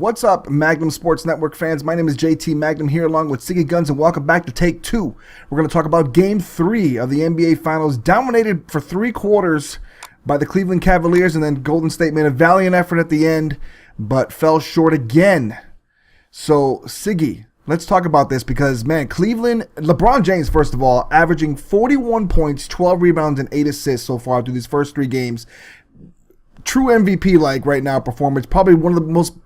What's up, Magnum Sports Network fans? My name is JT Magnum here along with Siggy Guns, and welcome back to Take 2. We're going to talk about Game 3 of the NBA Finals, dominated for 3 quarters by the Cleveland Cavaliers, and then Golden State made a valiant effort at the end, but fell short again. So, Siggy, let's talk about this because, man, Cleveland, LeBron James, first of all, averaging 41 points, 12 rebounds, and 8 assists so far through these first 3 games. True MVP-like right now performance, probably one of the most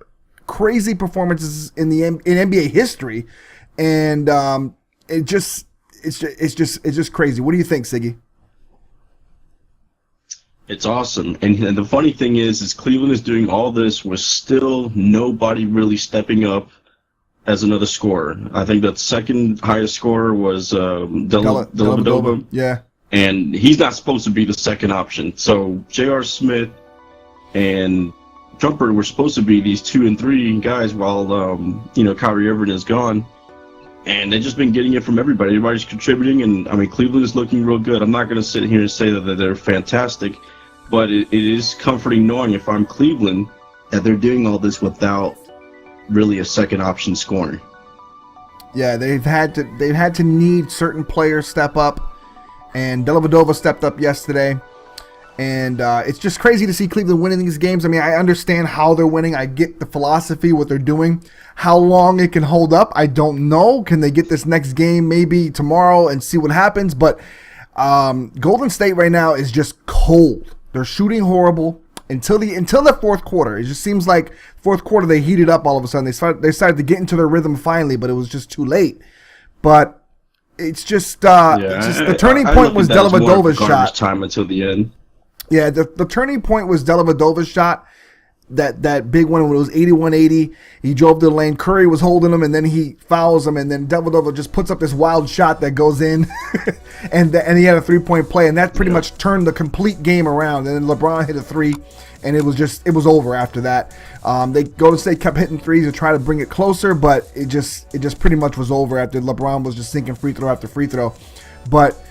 crazy performances in NBA history, and it's just crazy. What do you think, Siggy? It's awesome, and the funny thing is Cleveland is doing all this with still nobody really stepping up as another scorer. I think that second highest scorer was Dellavedova. Yeah, and he's not supposed to be the second option. So J.R. Smith and Jumper were supposed to be these 2 and 3 guys while Kyrie Irving is gone, and they've just been getting it from everybody. Everybody's contributing, and I mean Cleveland is looking real good. I'm not going to sit here and say that they're fantastic, but it is comforting knowing if I'm Cleveland that they're doing all this without really a second option scorer. Yeah, they've had to need certain players step up, and Dellavedova stepped up yesterday. And it's just crazy to see Cleveland winning these games. I mean, I understand how they're winning. I get the philosophy, what they're doing. How long it can hold up, I don't know. Can they get this next game maybe tomorrow and see what happens? But Golden State right now is just cold. They're shooting horrible until the fourth quarter. It just seems like fourth quarter they heated up all of a sudden. They started to get into their rhythm finally, but it was just too late. But it's just the turning point was Dellavedova's shot. Time until the end. Yeah, the turning point was Dellavedova's shot, that big one when it was 81-80. He drove to the lane. Curry was holding him, and then he fouls him, and then Dellavedova just puts up this wild shot that goes in, and he had a 3-point play, and that pretty much turned the complete game around. And then LeBron hit a 3, and it was over after that. Golden State kept hitting threes to try to bring it closer, but it just pretty much was over after LeBron was just sinking free throw after free throw. But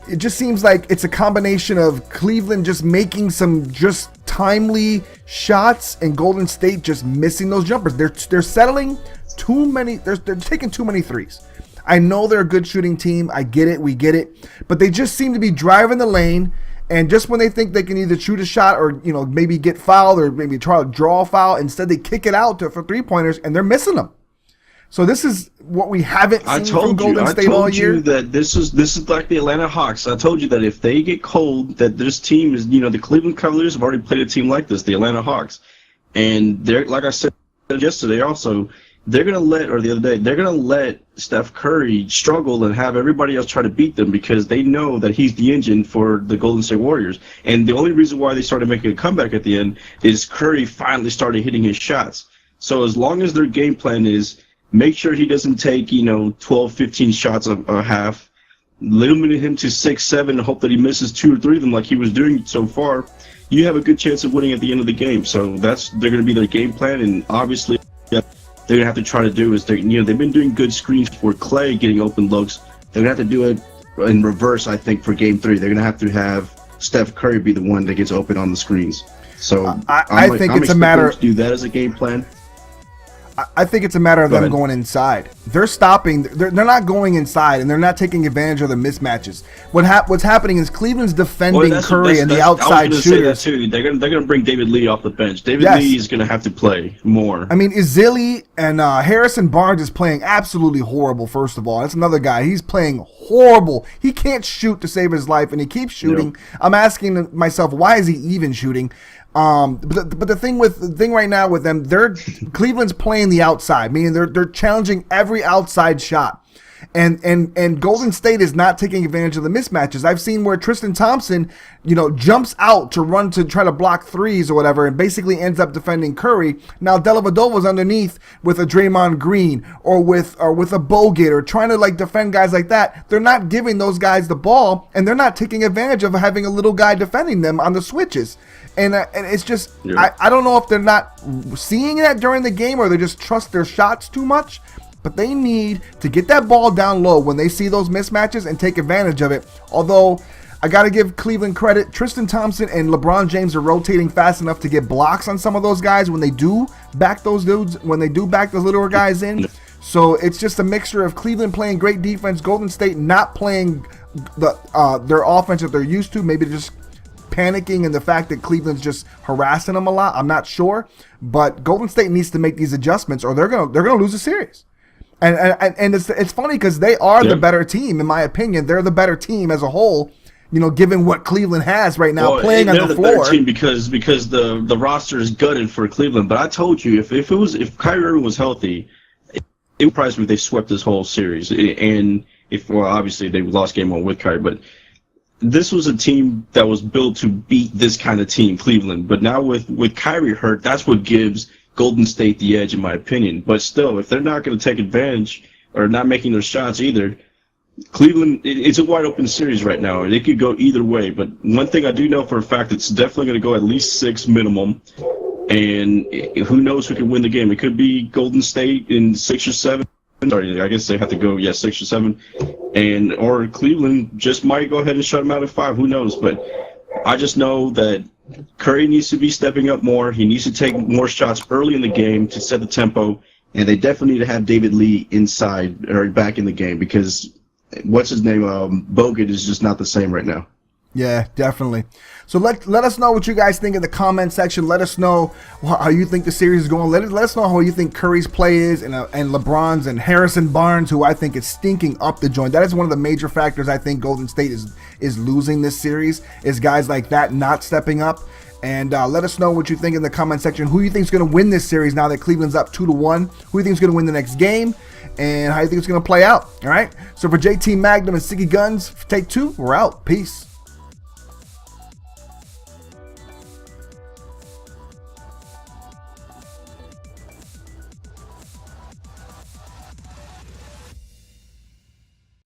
it just seems like it's a combination of Cleveland just making some just timely shots and Golden State just missing those jumpers. They're settling too many. They're taking too many threes. I know they're a good shooting team. I get it. We get it. But they just seem to be driving the lane, and just when they think they can either shoot a shot or maybe get fouled or maybe try to draw a foul, instead they kick it out for 3-pointers and they're missing them. So this is what we haven't seen from Golden State all year. I told you that this is like the Atlanta Hawks. I told you that if they get cold, that this team is, the Cleveland Cavaliers have already played a team like this, the Atlanta Hawks. And they're, like I said yesterday also, they're going to let Steph Curry struggle and have everybody else try to beat them because they know that he's the engine for the Golden State Warriors. And the only reason why they started making a comeback at the end is Curry finally started hitting his shots. So as long as their game plan is make sure he doesn't take, 12, 15 shots a half. Limit him to 6, 7, and hope that he misses 2 or 3 of them like he was doing so far. You have a good chance of winning at the end of the game. So they're going to be their game plan, and obviously they're going to have to try to do is they've been doing good screens for Clay getting open looks. They're going to have to do it in reverse, I think, for Game 3. They're going to have Steph Curry be the one that gets open on the screens. So I think it's a matter to do that as a game plan. I think it's a matter of them going inside. They're stopping. They're not going inside, and they're not taking advantage of the mismatches. What's happening is Cleveland's defending Curry and the outside shooters. Say that too. They're going to bring David Lee off the bench. David Lee is going to have to play more. I mean, Izili and Harrison Barnes is playing absolutely horrible. First of all, that's another guy. He's playing horrible. He can't shoot to save his life, and he keeps shooting. Yep. I'm asking myself, why is he even shooting? But the thing right now with them, Cleveland's playing the outside, meaning they're challenging every outside shot, and Golden State is not taking advantage of the mismatches. I've seen where Tristan Thompson, jumps out to run to try to block threes or whatever, and basically ends up defending Curry. Now Dellavedova's underneath with a Draymond Green or with a Bogut or trying to defend guys like that. They're not giving those guys the ball, and they're not taking advantage of having a little guy defending them on the switches. And it's just, I don't know if they're not seeing that during the game or they just trust their shots too much, but they need to get that ball down low when they see those mismatches and take advantage of it. Although I got to give Cleveland credit. Tristan Thompson and LeBron James are rotating fast enough to get blocks on some of those guys when they do back those dudes, when they do back those littler guys in. So it's just a mixture of Cleveland playing great defense, Golden State not playing their offense that they're used to, maybe just panicking and the fact that Cleveland's just harassing them a lot. I'm not sure, but Golden State needs to make these adjustments or they're gonna lose a series. And it's funny because they are the better team, in my opinion. They're the better team as a whole, you know, given what Cleveland has right now playing on the floor. They're the better team because the roster is gutted for Cleveland. But I told you, if Kyrie Irving was healthy, it would surprise me if they swept this whole series. And obviously they lost game one with Kyrie, but this was a team that was built to beat this kind of team, Cleveland. But now with Kyrie hurt, that's what gives Golden State the edge, in my opinion. But still, if they're not going to take advantage or not making their shots either, Cleveland, it's a wide open series right now. It could go either way. But one thing I do know for a fact, it's definitely going to go at least 6 minimum. And who knows who can win the game? It could be Golden State in 6 or 7. Sorry, I guess they have to go, 6 or 7. Or Cleveland just might go ahead and shut them out at 5. Who knows? But I just know that Curry needs to be stepping up more. He needs to take more shots early in the game to set the tempo. And they definitely need to have David Lee inside or back in the game because what's his name? Bogut is just not the same right now. Yeah, definitely. So let us know what you guys think in the comment section. Let us know how you think the series is going. Let us know how you think Curry's play is and LeBron's and Harrison Barnes, who I think is stinking up the joint. That is one of the major factors I think Golden State is losing this series, is guys like that not stepping up. And let us know what you think in the comment section. Who you think is going to win this series now that Cleveland's up 2-1? Who you think is going to win the next game? And how you think it's going to play out? All right. So for JT Magnum and Siggy Guns, take 2. We're out. Peace.